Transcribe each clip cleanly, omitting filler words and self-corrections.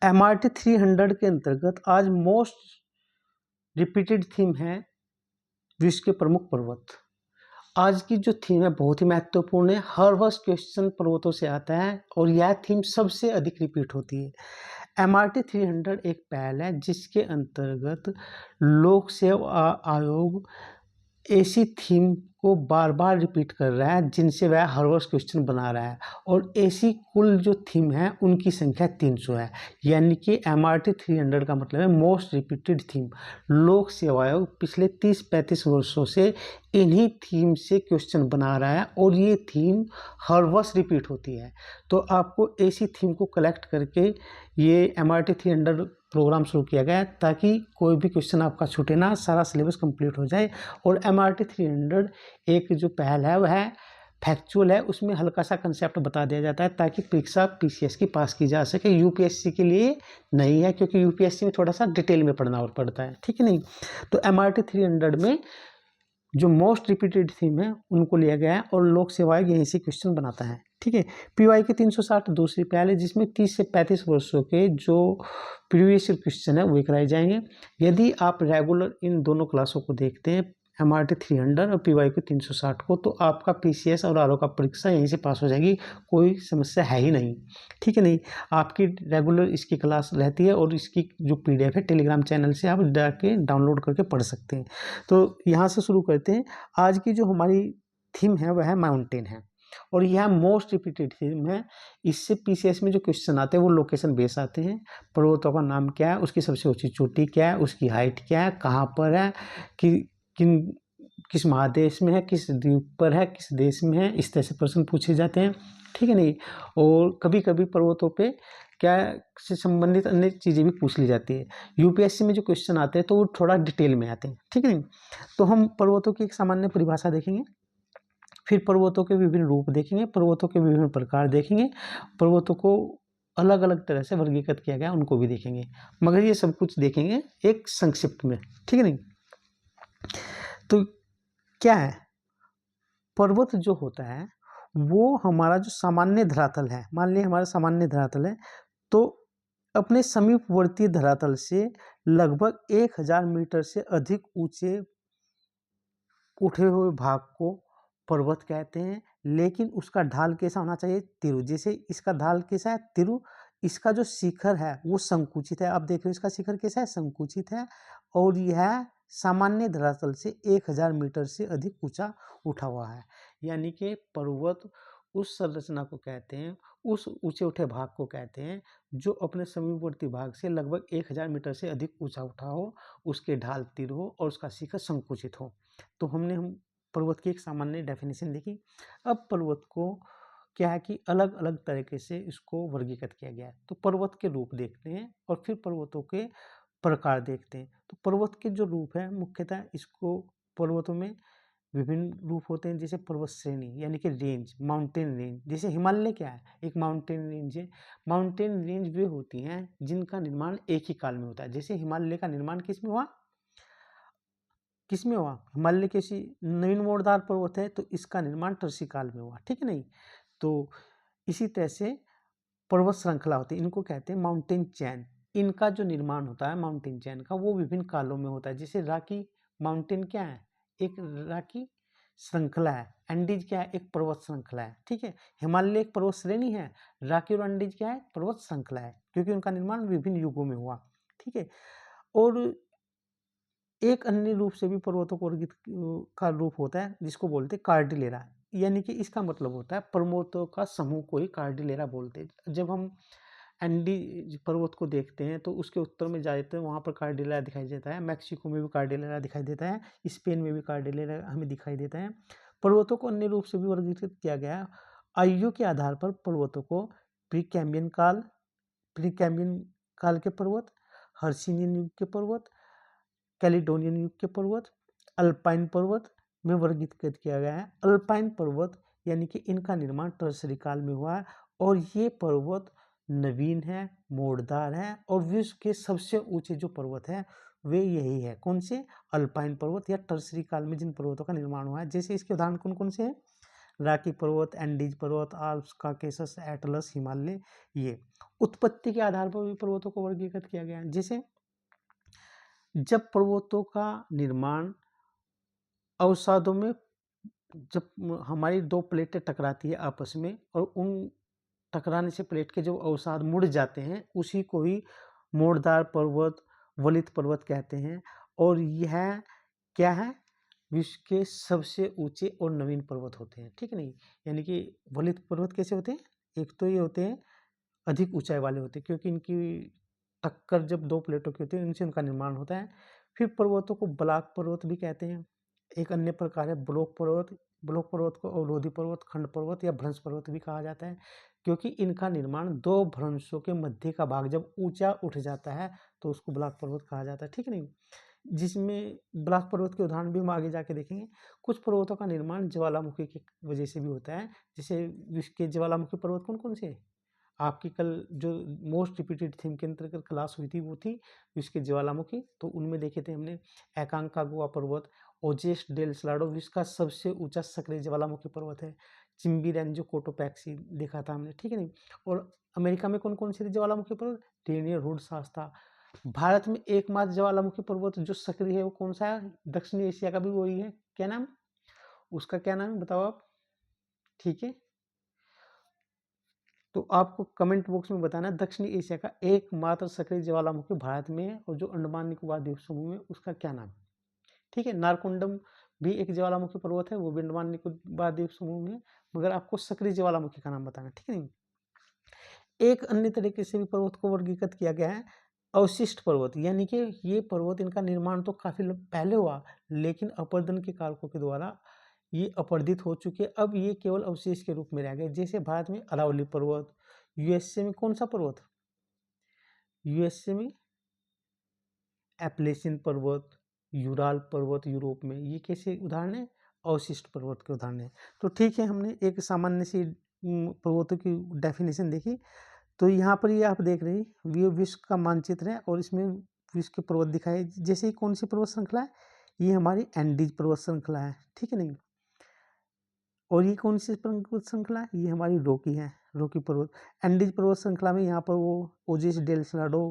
MRT 300 के अंतर्गत आज मोस्ट रिपीटेड थीम है विश्व के प्रमुख पर्वत। आज की जो थीम है बहुत ही महत्वपूर्ण है। हर वर्ष क्वेश्चन पर्वतों से आता है और यह थीम सबसे अधिक रिपीट होती है। MRT 300 एक पहल है जिसके अंतर्गत लोक सेवा आयोग ऐसी थीम को बार बार रिपीट कर रहा है जिनसे वह हर वर्ष क्वेश्चन बना रहा है और ऐसी कुल जो थीम है उनकी संख्या 300 है। यानी कि MRT 300 का मतलब है मोस्ट रिपीटेड थीम। लोक सेवा आयोग पिछले 30-35 वर्षों से इन्हीं थीम से क्वेश्चन बना रहा है और ये थीम हर वर्ष रिपीट होती है। तो आपको ऐसी थीम को कलेक्ट करके ये MRT 300 प्रोग्राम शुरू किया गया है ताकि कोई भी क्वेश्चन आपका छूटे ना, सारा सिलेबस कंप्लीट हो जाए। और MRT 300 एक जो पहल है वह फैक्चुअल है, उसमें हल्का सा कंसेप्ट बता दिया जाता है ताकि परीक्षा PCS की पास की जा सके। UPSC के लिए नहीं है क्योंकि UPSC में थोड़ा सा डिटेल में पढ़ना और पड़ता है, ठीक है नहीं। तो MRT 300 में जो मोस्ट रिपीटेड थीम है उनको लिया गया है और लोक सेवा आयोग यहीं से क्वेश्चन बनाता है, ठीक है। PY की 360 दूसरी पहल है जिसमें 30 से 35 वर्षों के जो प्रीवियस क्वेश्चन है वो कराए जाएंगे। यदि आप रेगुलर इन दोनों क्लासों को देखते हैं MRT 300 और PY की 360 को, तो आपका PCS और RO का परीक्षा यहीं से पास हो जाएगी, कोई समस्या है ही नहीं, ठीक है नहीं। आपकी रेगुलर इसकी क्लास रहती है और इसकी जो PDF है टेलीग्राम चैनल से आप जाके डाउनलोड करके पढ़ सकते हैं। तो यहाँ से शुरू करते हैं। आज की जो हमारी थीम है वह माउंटेन है और यह मोस्ट रिपीटेड थीम है। इससे PCS में जो क्वेश्चन आते हैं वो लोकेशन बेस आते हैं। पर्वतों का नाम क्या है, उसकी सबसे ऊंची चोटी क्या है, उसकी हाइट क्या है, कहाँ पर है, किस महादेश में है, किस द्वीप पर है, किस देश में है, इस तरह से प्रश्न पूछे जाते हैं, ठीक है नहीं। और कभी कभी पर्वतों पे क्या से संबंधित अन्य चीज़ें भी पूछ ली जाती है। UPSC में जो क्वेश्चन आते हैं तो वो थोड़ा डिटेल में आते हैं, ठीक है नहीं। तो हम पर्वतों की एक सामान्य परिभाषा देखेंगे, फिर पर्वतों के विभिन्न रूप देखेंगे, पर्वतों के विभिन्न प्रकार देखेंगे, पर्वतों को अलग अलग तरह से वर्गीकृत किया गया उनको भी देखेंगे, मगर ये सब कुछ देखेंगे एक संक्षिप्त में, ठीक है नहीं। तो क्या है, पर्वत जो होता है वो हमारा जो सामान्य धरातल है, मान लीजिए हमारा सामान्य धरातल है, तो अपने समीपवर्ती धरातल से लगभग 1000 मीटर से अधिक ऊंचे उठे हुए भाग को पर्वत कहते हैं। लेकिन उसका ढाल कैसा होना चाहिए, तिरु। जैसे इसका ढाल कैसा है, तिरु। इसका जो शिखर है वो संकुचित है, आप देख रहे हो इसका शिखर कैसा है, संकुचित है। और यह सामान्य धरातल से 1000 मीटर से अधिक ऊंचा उठा हुआ है। यानी कि पर्वत उस संरचना को कहते हैं, उस ऊंचे उठे भाग को कहते हैं जो अपने समीपवर्ती भाग से लगभग 1000 मीटर से अधिक ऊंचा उठा हो, उसके ढाल तीर हो और उसका शिखर संकुचित हो। तो हम पर्वत की एक सामान्य डेफिनेशन देखी। अब पर्वत को क्या है कि अलग अलग तरीके से इसको वर्गीकृत किया गया है। तो पर्वत के रूप देखते हैं और फिर पर्वतों के प्रकार देखते हैं। तो पर्वत के जो रूप है मुख्यतः इसको पर्वतों में विभिन्न रूप होते हैं, जैसे पर्वत श्रेणी यानी कि रेंज, माउंटेन रेंज। जैसे हिमालय क्या है, एक माउंटेन रेंज है। माउंटेन रेंज वे होती हैं जिनका निर्माण एक ही काल में होता है। जैसे हिमालय का निर्माण किसमें हुआ, हिमालय किसी नवीन मोड़दार पर्वत है तो इसका निर्माण टर्सी काल में हुआ, ठीक है नहीं। तो इसी तरह से पर्वत श्रृंखला होती है, इनको कहते हैं माउंटेन चैन। इनका जो निर्माण होता है माउंटेन चैन का वो विभिन्न कालों में होता है। जैसे रॉकी माउंटेन क्या है, एक रॉकी श्रृंखला है। एंडीज क्या है, एक पर्वत श्रृंखला है, ठीक है। हिमालय एक पर्वत श्रेणी है, रॉकी और एंडीज क्या है, पर्वत श्रृंखला है, क्योंकि उनका निर्माण विभिन्न युगों में हुआ, ठीक है। और एक अन्य रूप से भी पर्वतों को वर्गीकृत का रूप होता है जिसको बोलते हैं कार्डिलेरा। यानी कि इसका मतलब होता है पर्वतों का समूह को ही कार्डिलेरा बोलते हैं। जब हम एंडी पर्वत को देखते हैं तो उसके उत्तर में जाते हैं, वहाँ पर कार्डिलेरा दिखाई देता है। मैक्सिको में भी कार्डिलेरा दिखाई देता है, स्पेन में भी कार्डिलेरा हमें दिखाई देता है। पर्वतों को अन्य रूप से भी वर्गीकृत किया गया है। आयु के आधार पर पर्वतों को प्री कैम्बियन काल के पर्वत, हर्षिनियन युग के पर्वत, कैलिडोनियन युग के पर्वत, अल्पाइन पर्वत में वर्गीकृत किया गया है। अल्पाइन पर्वत यानी कि इनका निर्माण टर्सरी काल में हुआ है और ये पर्वत नवीन है, मोड़दार है और विश्व के सबसे ऊंचे जो पर्वत है वे यही है। कौन से, अल्पाइन पर्वत या टर्सरी काल में जिन पर्वतों का निर्माण हुआ है। जैसे इसके उदाहरण कौन कौन से हैं, रॉकी पर्वत, एंडीज पर्वत, आल्प्स, कॉकेसस, एटलस, हिमालय। ये उत्पत्ति के आधार पर भी पर्वतों को वर्गीकृत किया गया है। जैसे जब पर्वतों का निर्माण अवसादों में, जब हमारी दो प्लेटें टकराती है आपस में और उन टकराने से प्लेट के जो अवसाद मुड़ जाते हैं उसी को ही मोड़दार पर्वत, वलित पर्वत कहते हैं। और यह क्या है, विश्व के सबसे ऊंचे और नवीन पर्वत होते हैं, ठीक है नहीं। यानी कि वलित पर्वत कैसे होते हैं, एक तो ये होते हैं अधिक ऊंचाई वाले होते हैं क्योंकि इनकी टक्कर जब दो प्लेटों की होती है इनसे उनका निर्माण होता है। फिर पर्वतों को ब्लॉक पर्वत भी कहते हैं। एक अन्य प्रकार है ब्लॉक पर्वत। ब्लॉक पर्वत को अवरोधी पर्वत, खंड पर्वत या भ्रंश पर्वत भी कहा जाता है क्योंकि इनका निर्माण दो भ्रंशों के मध्य का भाग जब ऊंचा उठ जाता है तो उसको ब्लॉक पर्वत कहा जाता है, ठीक है नहीं। जिसमें ब्लॉक पर्वत के उदाहरण भी हम आगे जाके देखेंगे। कुछ पर्वतों का निर्माण ज्वालामुखी की वजह से भी होता है। जैसे विश्व के ज्वालामुखी पर्वत कौन कौन से हैं? आपकी कल जो मोस्ट रिपीटेड थीम के अंतर्गत क्लास हुई थी वो थी विश्व के ज्वालामुखी। तो उनमें देखे थे हमने एकांकागुआ पर्वत, ओजेस डेल सलाडो विश्व का सबसे ऊंचा सक्रिय ज्वालामुखी पर्वत है। चिम्बिरेंजो कोटोपैक्सी देखा था हमने, ठीक है नहीं। और अमेरिका में कौन कौन से थे ज्वालामुखी पर्वत? रेनियर रूड शास्ता। भारत में एकमात्र ज्वालामुखी पर्वत जो सक्रिय है वो कौन सा है? दक्षिण एशिया का भी वही है, क्या नाम उसका, क्या नाम है बताओ आप, ठीक है। तो आपको कमेंट बॉक्स में बताना दक्षिण एशिया का एकमात्र सक्रिय ज्वालामुखी भारत में है और जो अंडमान निकोबार द्वीप समूह में उसका क्या नाम है, ठीक है। नारकुंडम भी एक ज्वालामुखी पर्वत है, वो भी अंडमान निकोबार द्वीप समूह में है, मगर आपको सक्रिय ज्वालामुखी का नाम बताना, ठीक है नहीं। एक अन्य तरीके से भी पर्वत को वर्गीकृत किया गया है अवशिष्ट पर्वत, यानी कि ये पर्वत इनका निर्माण तो काफी पहले हुआ लेकिन अपर्दन के कारकों के द्वारा ये अपरदित हो चुके, अब ये केवल अवशेष के रूप में रह गए। जैसे भारत में अरावली पर्वत, यूएसए में कौन सा पर्वत, यूएसए में एप्लेशियन पर्वत, यूराल पर्वत यूरोप में, ये कैसे उदाहरण है, अवशिष्ट पर्वत के उदाहरण है। तो ठीक है, हमने एक सामान्य सी पर्वतों की डेफिनेशन देखी। तो यहाँ पर ये आप देख रहे हैं ये विश्व का मानचित्र है और इसमें विश्व के पर्वत दिखाए। जैसे ही कौन सी पर्वत श्रृंखला है, ये हमारी एंडीज पर्वत श्रृंखला है, ठीक है नहीं। और ये कौन सी पर्वत श्रृंखला है, ये हमारी रॉकी है, रॉकी पर्वत। एंडीज पर्वत श्रृंखला में यहाँ पर वो ओजिस डेल सलाडो,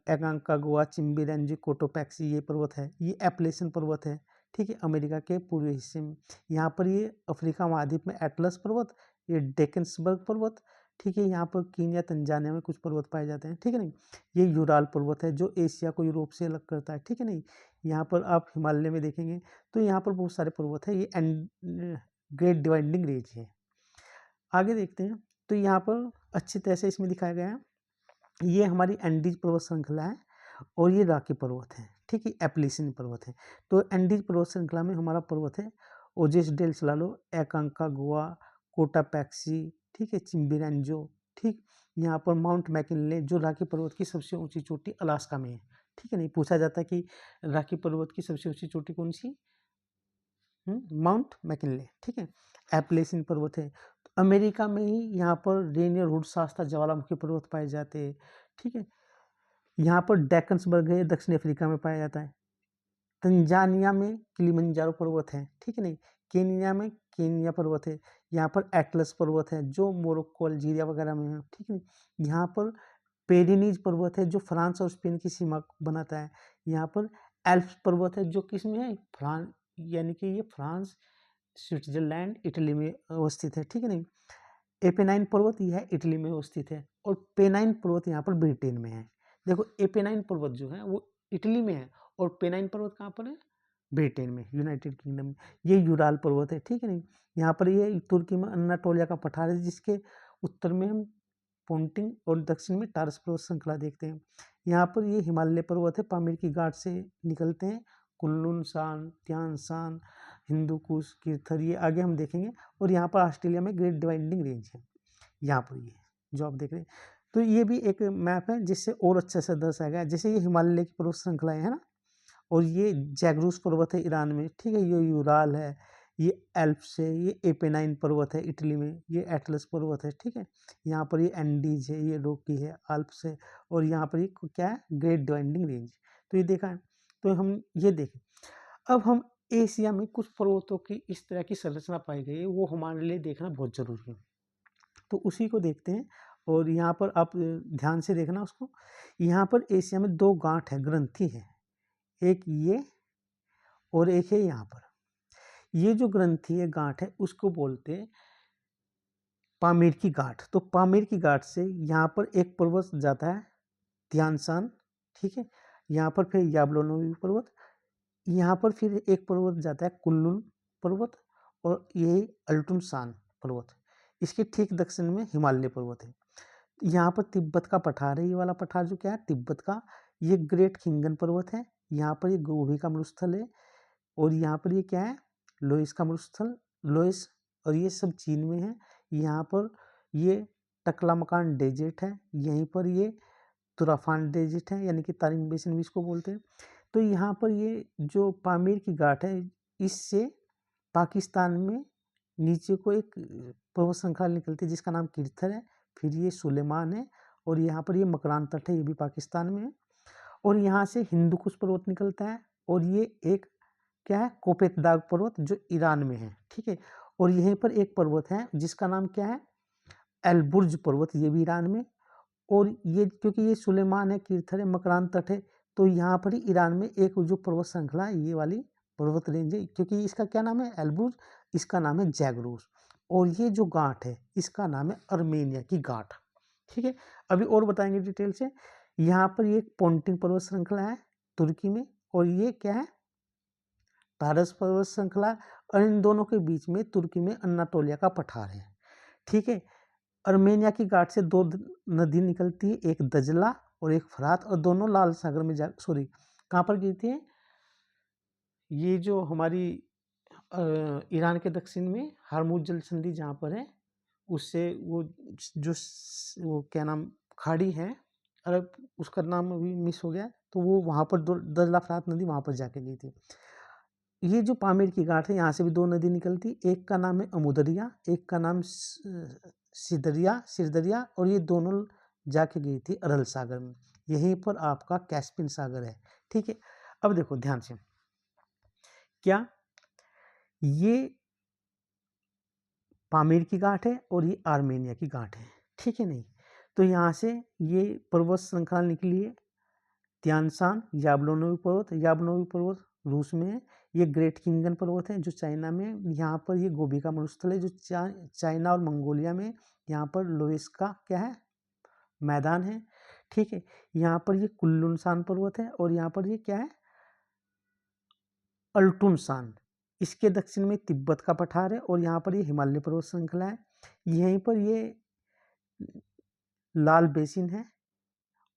एकांकागुआ, चिम्बिरेंजी, कोटोपैक्सी ये पर्वत है। ये एप्लेशियन पर्वत है, ठीक है, अमेरिका के पूर्वी हिस्से में। यहाँ पर ये अफ्रीका महाद्वीप में एटलस पर्वत, ये डेकन्सबर्ग पर्वत, ठीक है। यहाँ पर कीनिया, तंजानिया में कुछ पर्वत पाए जाते हैं, ठीक है नहीं। ये यूराल पर्वत है जो एशिया को यूरोप से अलग करता है, ठीक है नहीं। यहाँ पर आप हिमालय में देखेंगे तो यहाँ पर बहुत सारे पर्वत है। ये ग्रेट डिवाइडिंग रेंज है। आगे देखते हैं तो यहाँ पर अच्छी तरह से इसमें दिखाया गया है, ये हमारी एंडीज पर्वत श्रृंखला है और ये रॉकी पर्वत है, ठीक है, एप्लेशियन पर्वत है। तो एंडीज पर्वत श्रृंखला में हमारा पर्वत है ओजेस डेल सलालो, एकांकागुआ, कोटापैक्सी, ठीक है, चिम्बिरेंजो, ठीक। यहाँ पर माउंट मैकिनले जो रॉकी पर्वत की सबसे ऊंची चोटी अलास्का में है, ठीक है नहीं। पूछा जाता है कि रॉकी पर्वत की सबसे ऊंची चोटी कौन सी, माउंट मैकिनले, ठीक है। एप्लेशियन पर्वत है। तो अमेरिका में ही यहाँ पर रेनियर रूड शास्ता ज्वालामुखी पर्वत पाए जाते हैं, ठीक है। यहाँ पर डेकन्सबर्ग है, दक्षिण अफ्रीका में पाया जाता है। तंजानिया में किलिमंजारो पर्वत है, ठीक है नहीं। केनिया में केनिया पर्वत है। यहाँ पर एटलस पर्वत है जो मोरक्को, अल्जीरिया वगैरह में है, ठीक है। यहाँ पर पेरिनीज पर्वत है जो फ्रांस और स्पेन की सीमा बनाता है। यहाँ पर एल्प्स पर्वत है जो किस में है, फ्रांस, यानी कि ये फ्रांस, स्विट्जरलैंड, इटली में अवस्थित है, ठीक है नहीं। एपेनाइन पर्वत यह है इटली में अवस्थित है और पेनाइन पर्वत यहाँ पर ब्रिटेन में है। देखो एपेनाइन पर्वत जो है वो इटली में है और पेनाइन पर्वत कहाँ पर है, ब्रिटेन में, यूनाइटेड किंगडम में। ये यूराल पर्वत है, ठीक है नहीं। यहाँ पर ये तुर्की में अनाटोलिया का पठार है जिसके उत्तर में हम पोंटिंग और दक्षिण में टारस पर्वत श्रृंखला देखते हैं। यहाँ पर ये हिमालय पर्वत है, पामीर की घाट से निकलते हैं, कुल्लून शान, त्यान शान, हिंदू कुश, कीर्थर, ये आगे हम देखेंगे। और यहाँ पर ऑस्ट्रेलिया में ग्रेट डिवाइडिंग रेंज है, यहाँ पर ये जो आप देख रहे हैं। तो ये भी एक मैप है जिससे और अच्छे से दर्शाया गया है। जैसे ये हिमालय की पर्वत श्रृंखलाएं है ना, और ये जैग्रूस पर्वत है ईरान में, ठीक है, ये यूराल है, ये एल्प्स है, ये एपेनाइन पर्वत है इटली में, ये एटलस पर्वत है, ठीक है। यहाँ पर ये एंडीज है, ये रॉकी है, आल्प्स है, और यहाँ पर ये क्या है, ग्रेट डिवाइडिंग रेंज। तो ये देखा है। तो हम ये देखें, अब हम एशिया में कुछ पर्वतों की इस तरह की संरचना पाई गई है, वो हमारे लिए देखना बहुत ज़रूरी है। तो उसी को देखते हैं और यहाँ पर आप ध्यान से देखना उसको। यहाँ पर एशिया में 2 गाँठ है, ग्रंथि है, एक ये और एक है यहाँ पर। ये जो ग्रंथि है, गाँठ है, उसको बोलते हैं पामीर की गाँठ। तो पामीर की गाँठ से यहाँ पर एक पर्वत जाता है तियान शान, ठीक है? यहाँ पर फिर याबलोनोवी पर्वत, यहाँ पर फिर एक पर्वत जाता है कुन-लुन पर्वत और यही अल्टुन शान पर्वत। इसके ठीक दक्षिण में हिमालय पर्वत है। यहाँ पर तिब्बत का पठार है, ये वाला पठार जो क्या है तिब्बत का, ये ग्रेट खिंगन पर्वत है। यहाँ पर ये गोबी का मरुस्थल है और यहाँ पर ये क्या है लोइस का मरुस्थल, लोइस, और ये सब चीन में है। यहाँ पर ये टकलामकान डेजर्ट है, यहीं पर ये तुराफान डेजर्ट है, यानी कि तारिम बेसिन भी इसको बोलते हैं। तो यहाँ पर ये जो पामीर की घाट है, इससे पाकिस्तान में नीचे को एक पर्वत श्रृंखला निकलती है जिसका नाम किरथर है, फिर ये सुलेमान है और यहाँ पर ये मकरान तट है, ये भी पाकिस्तान में है। और यहाँ से हिंदू कुश पर्वत निकलता है और ये एक क्या है कोपेतदाग पर्वत जो ईरान में है, ठीक है। और यहीं पर एक पर्वत है जिसका नाम क्या है एलबुर्ज पर्वत, ये भी ईरान में। और ये क्योंकि ये सुलेमान है, किरथर है, मकरान तट है, तो यहाँ पर ही ईरान में एक जो पर्वत श्रृंखला है ये वाली पर्वत रेंज है, क्योंकि इसका क्या नाम है एलबुर्ज, इसका नाम है जैगरोस। और ये जो गांठ है इसका नाम है अर्मेनिया की गांठ, ठीक है। अभी और बताएंगे डिटेल से। यहाँ पर ये पोंटिंग पर्वत श्रृंखला है तुर्की में, और ये क्या है तारस पर्वत श्रृंखला, और इन दोनों के बीच में तुर्की में अनातोलिया का पठार है, ठीक है। अर्मेनिया की घाट से 2 नदी निकलती है, एक दजला और एक फरात, और दोनों लाल सागर में जा सॉरी कहाँ पर गिरती है, ये जो हमारी ईरान के दक्षिण में हार्मुज जल संधि जहाँ पर है, उससे वो जो वो क्या नाम खाड़ी है, अरब, उसका नाम अभी मिस हो गया, तो वो वहाँ पर दजला फरात नदी वहाँ पर जाके गई थी। ये जो पामीर की घाट है यहाँ से भी 2 नदी निकलती, एक का नाम है अमुदरिया, एक का नाम सिरदरिया, और ये दोनों जाके गई थी अरल सागर में। यहीं पर आपका कैस्पियन सागर है, ठीक है। अब देखो ध्यान से, क्या ये पामीर की घाट है और ये आर्मेनिया की घाट है, ठीक है नहीं। तो यहाँ से ये पर्वत श्रृंखला निकली है तियानशान याबलोनोवी पर्वत, याबलोनोवी पर्वत रूस में है। ये ग्रेट किंगन पर्वत है जो चाइना में है। यहाँ पर ये गोबी का मरुस्थल है जो चाइना और मंगोलिया में। यहाँ पर लोइस का क्या है मैदान है, ठीक है। यहाँ पर ये कुल्लुनशान पर्वत है और यहाँ पर ये क्या है अल्टुनशान। इसके दक्षिण में तिब्बत का पठार है और यहाँ पर ये हिमालय पर्वत श्रृंखला है। यहीं पर ये लाल बेसिन है,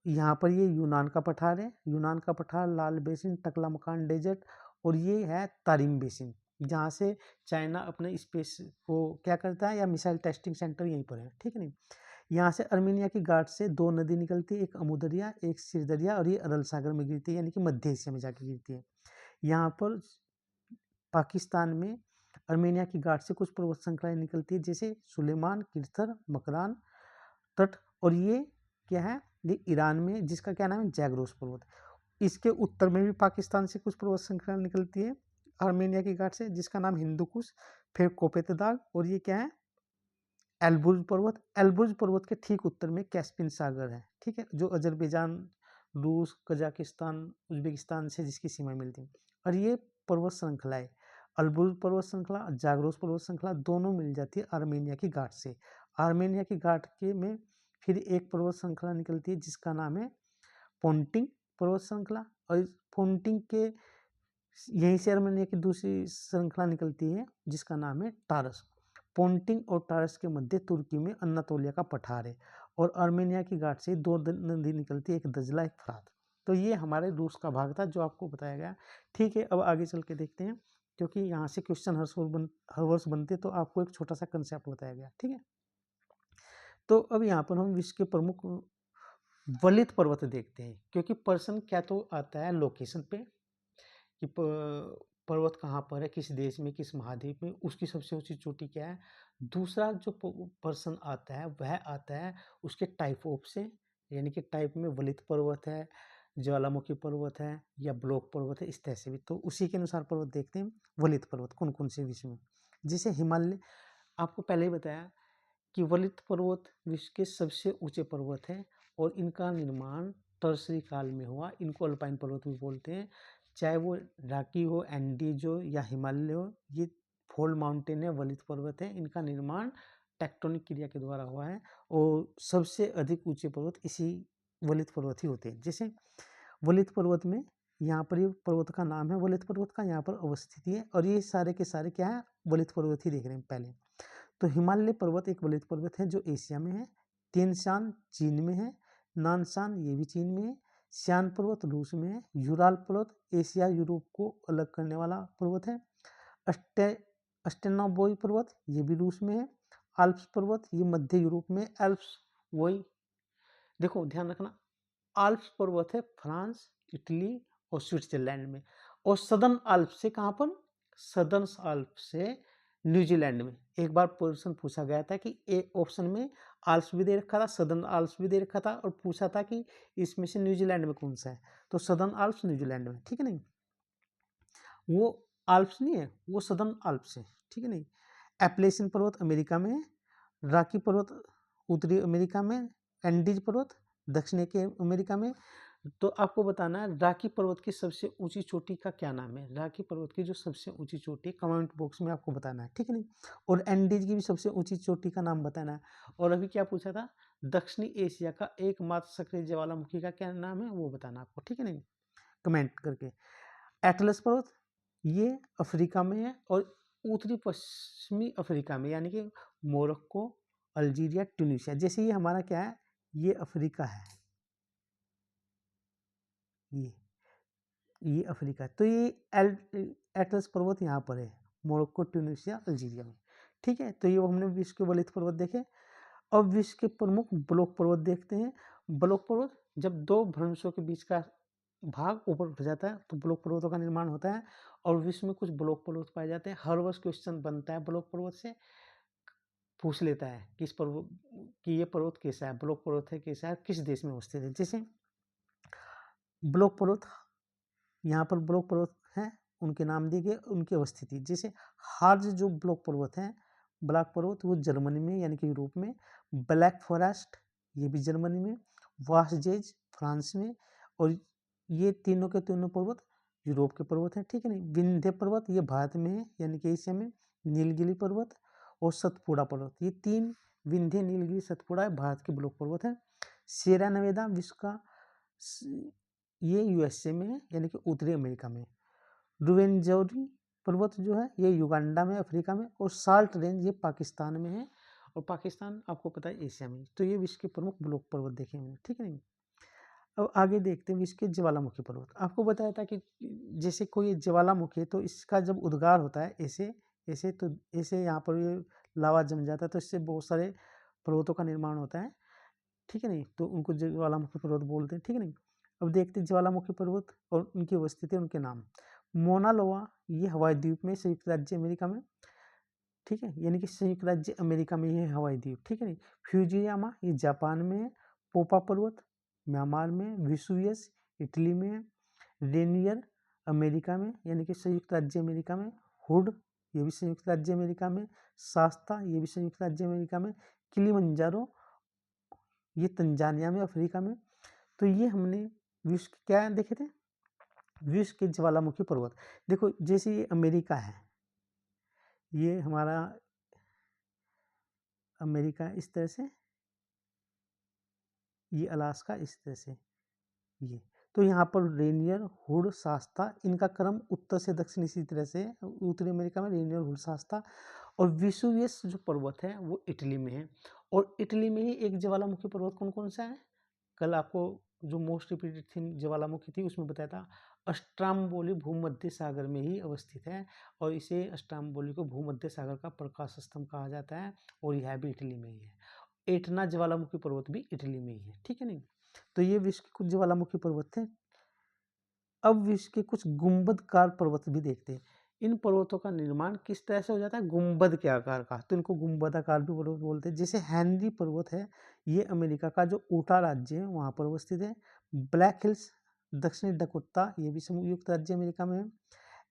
यहाँ पर ये यूनान का पठार है, यूनान का पठार, लाल बेसिन, टकलामकान डेजर्ट, और ये है तारिम बेसिन जहाँ से चाइना अपने स्पेस को क्या करता है, या मिसाइल टेस्टिंग सेंटर यहीं पर है, ठीक है नहीं। यहाँ से अर्मेनिया की घाट से 2 नदी निकलती है, एक अमुदरिया एक सिरदरिया, और ये अरल सागर में गिरती है, यानी कि मध्य एशिया में जाकर गिरती है। यहाँ पर पाकिस्तान में अर्मेनिया की घाट से कुछ पर्वत श्रृंखलाएं निकलती है जैसे सुलेमान, किरथर, मकरान तट, और ये क्या है ये ईरान में जिसका क्या नाम है जैगरोस पर्वत। इसके उत्तर में भी पाकिस्तान से कुछ पर्वत श्रृंखला निकलती है आर्मेनिया की घाट से जिसका नाम हिंदू कुश, फिर कोपेतदाग, और ये क्या है एलबुर्ज पर्वत। एलबुर्ज पर्वत के ठीक उत्तर में कैस्पियन सागर है, ठीक है, जो अजरबैजान, रूस, कजाकिस्तान, उज्बेकिस्तान से जिसकी सीमाएं मिलती हैं। और ये पर्वत श्रृंखलाएं अल्बुर्ज पर्वत श्रृंखला, जागरोस पर्वत श्रृंखला दोनों मिल जाती है आर्मेनिया की घाट से। आर्मेनिया की घाट के में फिर एक पर्वत श्रृंखला निकलती है जिसका नाम है पोंटिंग पर्वत श्रृंखला, और इस पोंटिंग के यहीं से आर्मेनिया की दूसरी श्रृंखला निकलती है जिसका नाम है टारस। पोंटिंग और टारस के मध्य तुर्की में अनातोलिया का पठार है, और आर्मेनिया की घाट से 2 नदी निकलती है, एक दजला एक फरात। तो ये हमारे रूस का भाग था जो आपको बताया गया, ठीक है। अब आगे चल के देखते हैं, क्योंकि यहाँ से क्वेश्चन हर वर्ष बनते तो आपको एक छोटा सा कंसेप्ट बताया गया, ठीक है। तो अब यहाँ पर हम विश्व के प्रमुख वलित पर्वत देखते हैं, क्योंकि पर्सन क्या तो आता है लोकेशन पे कि पर्वत कहाँ पर है, किस देश में, किस महाद्वीप में, उसकी सबसे ऊंची चोटी क्या है। दूसरा जो पर्सन आता है वह आता है उसके टाइप ऑफ से, यानी कि टाइप में वलित पर्वत है, ज्वालामुखी पर्वत है या ब्लॉक पर्वत है, इस तरह से भी। तो उसी के अनुसार पर्वत देखते हैं। वलित पर्वत कौन कौन से विश्व में, जैसे हिमालय, आपको पहले ही बताया कि वलित पर्वत विश्व के सबसे ऊंचे पर्वत है और इनका निर्माण टर्सरी काल में हुआ। इनको अल्पाइन पर्वत भी बोलते हैं, चाहे वो राकी हो, एंडीज हो या हिमालय हो। ये फोल्ड माउंटेन है, वलित पर्वत है। इनका निर्माण टेक्टोनिक क्रिया के द्वारा हुआ है और सबसे अधिक ऊंचे पर्वत इसी वलित पर्वत ही होते हैं। जैसे वलित पर्वत में यहाँ पर, ये पर्वत का नाम है वलित पर्वत का, यहाँ पर अवस्थिति है और ये सारे के सारे क्या है, वलित पर्वत ही देख रहे हैं पहले। तो हिमालय पर्वत एक वलित पर्वत है जो एशिया में है। तिनशान चीन में है। नानशान ये भी चीन में है। श्यान पर्वत रूस में है। यूराल पर्वत एशिया यूरोप को अलग करने वाला पर्वत है। अस्टेनाबोई पर्वत ये भी रूस में है। आल्प्स पर्वत ये मध्य यूरोप में। एल्प्स वही, देखो ध्यान रखना, आल्प्स पर्वत है फ्रांस, इटली और स्विट्जरलैंड में। और सदर्न आल्प्स से कहाँ पर, सदर्न आल्प्स से न्यूजीलैंड में। एक बार प्रश्न पूछा गया था कि ए ऑप्शन में आल्प्स भी दे रखा था, सदर्न आल्प्स भी दे रखा था और पूछा था कि इसमें से न्यूजीलैंड में कौन सा है, तो सदर्न आल्प्स न्यूजीलैंड में, ठीक है नहीं। वो आल्प्स नहीं है, वो सदर्न आल्प्स है, ठीक है नहीं। एप्लेशियन पर्वत अमेरिका में है। रॉकी पर्वत उत्तरी अमेरिका में। एंडीज पर्वत दक्षिणी अमेरिका में। तो आपको बताना है रॉकी पर्वत की सबसे ऊंची चोटी का क्या नाम है। रॉकी पर्वत की जो सबसे ऊंची चोटी, कमेंट बॉक्स में आपको बताना है, ठीक है नहीं। और एंडीज की भी सबसे ऊंची चोटी का नाम बताना है। और अभी क्या पूछा था, दक्षिणी एशिया का एकमात्र सक्रिय ज्वालामुखी का क्या नाम है, वो बताना आपको, ठीक है नहीं, कमेंट करके। एटलस पर्वत ये अफ्रीका में है और उत्तरी पश्चिमी अफ्रीका में, यानी कि मोरक्को, अल्जीरिया, ट्यूनीशिया। जैसे ये हमारा क्या है, ये अफ्रीका है, ये अफ्रीका है। तो ये एटलस पर्वत यहाँ पर है, मोरक्को, ट्यूनीशिया, अल्जीरिया में, ठीक है। तो ये हमने विश्व के वलित पर्वत देखे। अब विश्व के प्रमुख ब्लॉक पर्वत देखते हैं। ब्लॉक पर्वत, जब दो भ्रंशों के बीच का भाग ऊपर उठ जाता है तो ब्लॉक पर्वतों का निर्माण होता है। और विश्व में कुछ ब्लॉक पर्वत पाए जाते हैं। हर वर्ष क्वेश्चन बनता है ब्लॉक पर्वत से, पूछ लेता है किस पर्वत कि ये पर्वत कैसा है, ब्लॉक पर्वत है कैसा है, किस देश में स्थित है। जैसे ब्लॉक पर्वत, यहाँ पर ब्लॉक पर्वत हैं, उनके नाम दिए गए, उनकी अवस्थिति। जैसे हार्ज जो ब्लॉक पर्वत हैं, ब्लैक पर्वत, वो जर्मनी में यानी कि यूरोप में। ब्लैक फॉरेस्ट ये भी जर्मनी में। वासजेज फ्रांस में। और ये तीनों के तीनों पर्वत यूरोप के पर्वत हैं, ठीक है नहीं। विंध्य पर्वत ये भारत में है यानी कि एशिया में। नीलगिरी पर्वत और सतपुड़ा पर्वत, ये तीन, विंध्य, नीलगिरी, सतपुड़ा भारत के ब्लॉक पर्वत हैं। सियरा नेवादा विश्व का, ये यूएसए में है यानी कि उत्तरी अमेरिका में। रुवेंजौरी पर्वत जो है ये युगांडा में, अफ्रीका में। और साल्ट रेंज ये पाकिस्तान में है और पाकिस्तान आपको पता है एशिया में। तो ये विश्व के प्रमुख ब्लॉक पर्वत देखे हमने, ठीक है नहीं। अब आगे देखते हैं विश्व के ज्वालामुखी पर्वत। आपको बताया था कि जैसे कोई ज्वालामुखी है तो इसका जब उद्गार होता है ऐसे ऐसे, तो ऐसे यहाँ पर ये लावा जम जाता है तो इससे बहुत सारे पर्वतों का निर्माण होता है, ठीक है नहीं। तो उनको ज्वालामुखी पर्वत बोलते हैं, ठीक है नहीं। अब देखते हैं ज्वालामुखी पर्वत और उनकी अवस्थिति, उनके नाम। मोना लोआ ये हवाई द्वीप में, संयुक्त राज्य अमेरिका में, ठीक है, यानी कि संयुक्त राज्य अमेरिका में ये हवाई द्वीप, ठीक है नहीं। फ्यूजियामा ये जापान में है। पोपा पर्वत म्यांमार में। विसुवियस इटली में है। रेनियर अमेरिका में यानी कि संयुक्त राज्य अमेरिका में। हुड ये भी संयुक्त राज्य अमेरिका में। शास्ता ये भी संयुक्त राज्य अमेरिका में। किलिमंजारो ये तंजानिया में, अफ्रीका में। तो ये हमने विश्व के क्या देखे थे, विश्व के ज्वालामुखी पर्वत। देखो जैसे ये अमेरिका है, ये हमारा अमेरिका इस तरह से, ये अलास्का इस तरह से, ये। तो यहाँ पर रेनियर, हुड, शास्ता, इनका क्रम उत्तर से दक्षिण इसी तरह से। उत्तरी अमेरिका में रेनियर, हुड, शास्ता। और विसुवियस जो पर्वत है वो इटली में है। और इटली में ही एक ज्वालामुखी पर्वत कौन कौन सा है, कल आपको जो मोस्ट रिपीटेड थीम ज्वालामुखी थी उसमें बताया था। अस्ट्राम्बोली भूमध्य सागर में ही अवस्थित है और इसे, अस्ट्राम्बोली को भूमध्य सागर का प्रकाश स्तंभ कहा जाता है और यह भी इटली में ही है। एटना ज्वालामुखी पर्वत भी इटली में ही है, ठीक है नहीं। तो ये विश्व के कुछ ज्वालामुखी पर्वत थे। अब विश्व के कुछ गुंबदकार पर्वत भी देखते हैं। इन पर्वतों का निर्माण किस तरह से हो जाता है, गुंबद के आकार का, तो इनको गुंबदाकार भी पर्वत बोलते हैं। जैसे हेनरी पर्वत है, ये अमेरिका का जो ऊटा राज्य है वहाँ पर अवस्थित है। ब्लैक हिल्स दक्षिणी डकोटा ये भी संयुक्त राज्य अमेरिका में है।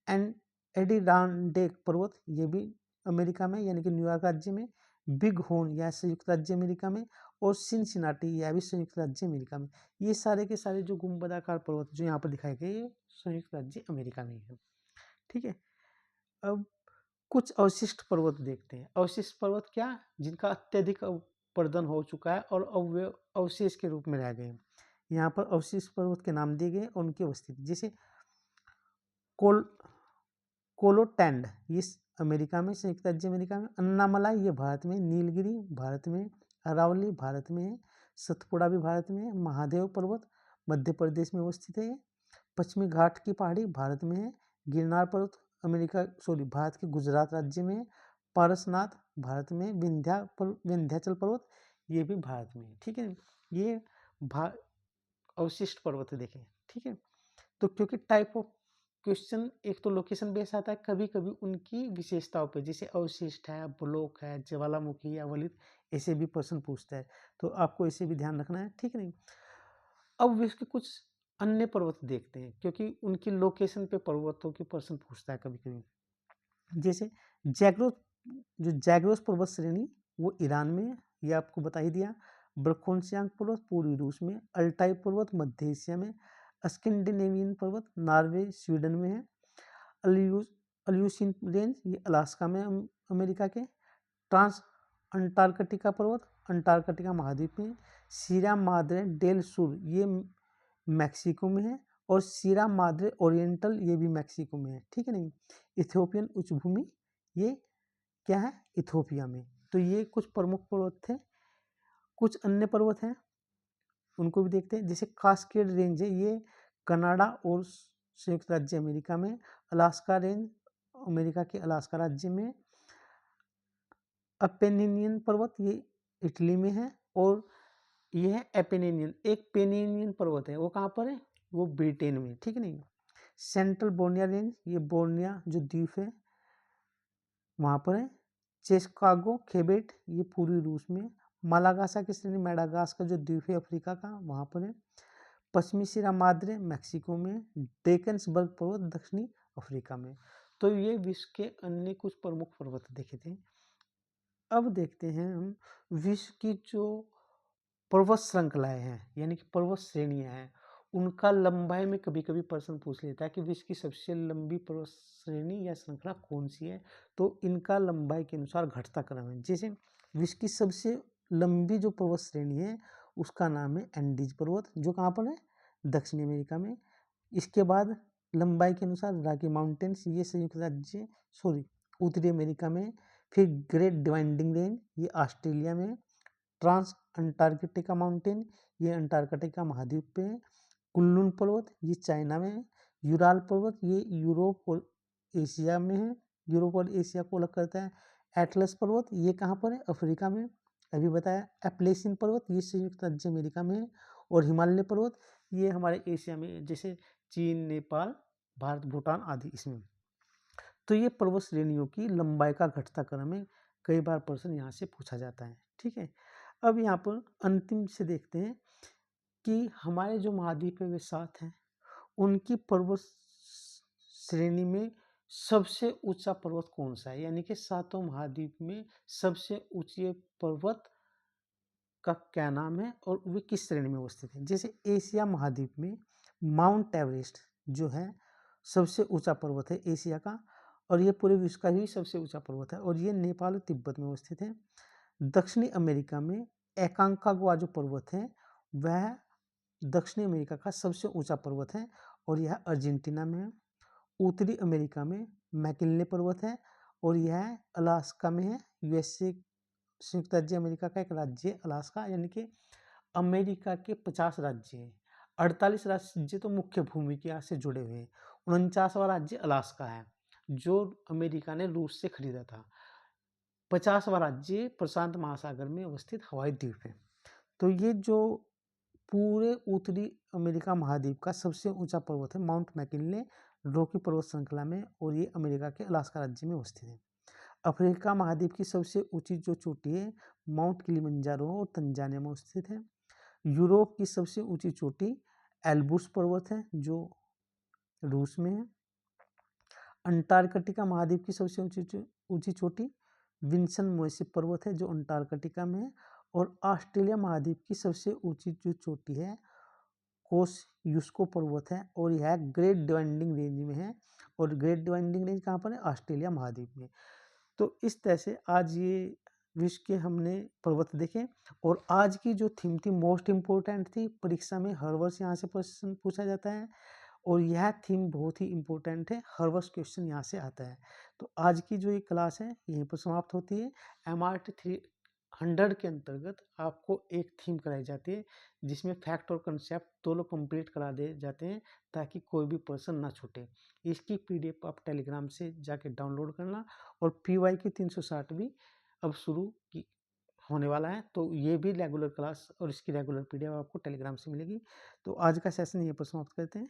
एंड एडिडांडेक पर्वत ये भी अमेरिका में यानी कि न्यूयॉर्क राज्य में। बिग होर्न यह संयुक्त राज्य अमेरिका में। और सिनसिनाटी यह भी संयुक्त राज्य अमेरिका में। ये सारे के सारे जो गुंबदाकार पर्वत जो यहाँ पर दिखाए गए ये संयुक्त राज्य अमेरिका में है। ठीक है, अब कुछ अवशिष्ट पर्वत देखते हैं। अवशिष्ट पर्वत क्या, जिनका अत्यधिक अवपर्दन हो चुका है और अब वे अवशेष के रूप में रह गए। यहाँ पर अवशिष्ट पर्वत के नाम दिए गए और उनकी अवस्थिति, जैसे कोलोटैंड ये अमेरिका में संयुक्त राज्य अमेरिका में। अन्नामलाई ये भारत में। नीलगिरी भारत में। अरावली भारत में है। सतपुड़ा भी भारत में है। महादेव पर्वत मध्य प्रदेश में अवस्थित है। पश्चिमी घाट की पहाड़ी भारत में है। गिरनार पर्वत भारत के गुजरात राज्य में है। पारसनाथ भारत में। विंध्याचल पर्वत ये भी भारत में है। ठीक है, ये अवशिष्ट पर्वत देखें। ठीक है, तो क्योंकि टाइप ऑफ क्वेश्चन एक तो लोकेशन बेस आता है, कभी कभी उनकी विशेषताओं पे, जैसे अवशिष्ट है, ब्लॉक है, ज्वालामुखी या वलित, ऐसे भी प्रश्न पूछता है, तो आपको इसे भी ध्यान रखना है। ठीक है नहीं, अब इसके कुछ अन्य पर्वत देखते हैं, क्योंकि उनकी लोकेशन पे पर्वतों के प्रश्न पूछता है कभी कभी। जैसे जैग्रोस पर्वत श्रेणी वो ईरान में, ये आपको बता ही दिया। ब्रखोनसियांग पर्वत पूर्वी रूस में। अल्टाई पर्वत मध्य एशिया में। स्कैंडिनेवियन पर्वत नॉर्वे स्वीडन में है। अल्यूसिन रेंज ये अलास्का में अमेरिका के। ट्रांस अंटार्कटिका पर्वत अंटार्कटिका महाद्वीप में। सीरा माद्रे डेल सुर ये मैक्सिको में है। और सीरा माद्रे ओरिएंटल ये भी मैक्सिको में है। ठीक है नहीं, इथियोपियन उच्चभूमि ये क्या है, इथियोपिया में। तो ये कुछ प्रमुख पर्वत थे। कुछ अन्य पर्वत हैं उनको भी देखते हैं, जैसे कास्केड रेंज है ये कनाडा और संयुक्त राज्य अमेरिका में। अलास्का रेंज अमेरिका के अलास्का राज्य में। अपेनिनियन पर्वत ये इटली में है। और ये है एपेनिनियन, एक पेनिनियन पर्वत है, वो कहाँ पर है, वो ब्रिटेन में। ठीक है नहीं, सेंट्रल बोर्निया रेंज ये बोर्निया जो द्वीप है वहाँ पर है। चेस्कागो खेबेट ये पूर्वी रूस में। मालागासा की श्रेणी मेडागास्कर जो द्वीप है अफ्रीका का वहाँ पर है। पश्चिमी सिरा माद्रे मैक्सिको में। डेकन्सबर्ग पर्वत दक्षिणी अफ्रीका में। तो ये विश्व के अन्य कुछ प्रमुख पर्वत देखे थे। अब देखते हैं हम विश्व की जो पर्वत श्रृंखलाएं हैं यानी कि पर्वत श्रेणियां हैं, उनका लंबाई में कभी कभी प्रश्न पूछ लेता है कि विश्व की सबसे लंबी पर्वत श्रेणी या श्रृंखला कौन सी है। तो इनका लंबाई के अनुसार घटता क्रम है। जैसे विश्व की सबसे लंबी जो पर्वत श्रेणी है उसका नाम है एंडीज पर्वत, जो कहाँ पर है, दक्षिणी अमेरिका में। इसके बाद लंबाई के अनुसार रॉकी माउंटेन्स ये संयुक्त राज्य उत्तरी अमेरिका में। फिर ग्रेट डिवाइडिंग रेंज ये ऑस्ट्रेलिया में। ट्रांस अंटार्कटिका माउंटेन ये अंटार्कटिका महाद्वीप पे है। कुल्लून पर्वत ये चाइना में है। यूराल पर्वत ये यूरोप और एशिया में है, यूरोप और एशिया को अलग करता है। एटलस पर्वत ये कहाँ पर है, अफ्रीका में, अभी बताया। एप्लेसिन पर्वत ये संयुक्त राज्य अमेरिका में है। और हिमालय पर्वत ये हमारे एशिया में, जैसे चीन, नेपाल, भारत, भूटान आदि इसमें। तो ये पर्वत श्रेणियों की लंबाई का घटता क्रम है, कई बार प्रश्न यहाँ से पूछा जाता है। ठीक है, अब यहाँ पर अंतिम से देखते हैं कि हमारे जो महाद्वीप है वे 7 हैं, उनकी पर्वत श्रेणी में सबसे ऊंचा पर्वत कौन सा है, यानी कि 7 महाद्वीप में सबसे ऊंचे पर्वत का क्या नाम है और वे किस श्रेणी में अवस्थित है। जैसे एशिया महाद्वीप में माउंट एवरेस्ट जो है सबसे ऊंचा पर्वत है एशिया का, और ये पूरे विश्व का ही सबसे ऊंचा पर्वत है, और ये नेपाल और तिब्बत में अवस्थित है। दक्षिणी अमेरिका में एकांकागुआ जो पर्वत है वह दक्षिणी अमेरिका का सबसे ऊंचा पर्वत है और यह अर्जेंटीना में है। उत्तरी अमेरिका में मैकिन्ले पर्वत है और यह अलास्का में है। यूएसए संयुक्त राज्य अमेरिका का एक राज्य है अलास्का, यानी कि अमेरिका के 50 राज्य हैं। 48 राज्य तो मुख्य भूमि से जुड़े हुए हैं। 49वां राज्य अलास्का है जो अमेरिका ने रूस से खरीदा था। 50वां राज्य प्रशांत महासागर में अवस्थित हवाई द्वीप है। तो ये जो पूरे उत्तरी अमेरिका महाद्वीप का सबसे ऊंचा पर्वत है माउंट मैकिन्ले रॉकी पर्वत श्रृंखला में, और ये अमेरिका के अलास्का राज्य में अवस्थित है। अफ्रीका महाद्वीप की सबसे ऊंची जो चोटी है माउंट किलिमंजारो और तंजानिया में स्थित है। यूरोप की सबसे ऊंची चोटी एल्ब्रूस पर्वत है जो रूस में है। अंटार्कटिका महाद्वीप की सबसे ऊंची चोटी विंसन मोइसे पर्वत है जो अंटार्कटिका में है। और ऑस्ट्रेलिया महाद्वीप की सबसे ऊंची जो चोटी है कोसयुस्को पर्वत है और यह ग्रेट डिवाइडिंग रेंज में है। और ग्रेट डिवाइडिंग रेंज कहाँ पर है? ऑस्ट्रेलिया महाद्वीप में। तो इस तरह से आज ये विश्व के हमने पर्वत देखे। और आज की जो थीम थी मोस्ट इम्पोर्टेंट थी, परीक्षा में हर वर्ष यहाँ से प्रश्न पूछा जाता है और यह थीम बहुत ही इम्पोर्टेंट है, हर वर्ष क्वेश्चन यहाँ से आता है। तो आज की जो ये क्लास है यहीं पर समाप्त होती है। MRT 300 के अंतर्गत आपको एक थीम कराई जाती है जिसमें फैक्ट और कंसेप्ट दोनों कंप्लीट करा दिए जाते हैं ताकि कोई भी प्रश्न ना छूटे। इसकी PDF आप टेलीग्राम से जाके डाउनलोड करना। और PYQ 360 भी अब शुरू की होने वाला है, तो ये भी रेगुलर क्लास और इसकी रेगुलर PDF आपको टेलीग्राम से मिलेगी। तो आज का सेशन यहीं पर समाप्त करते हैं।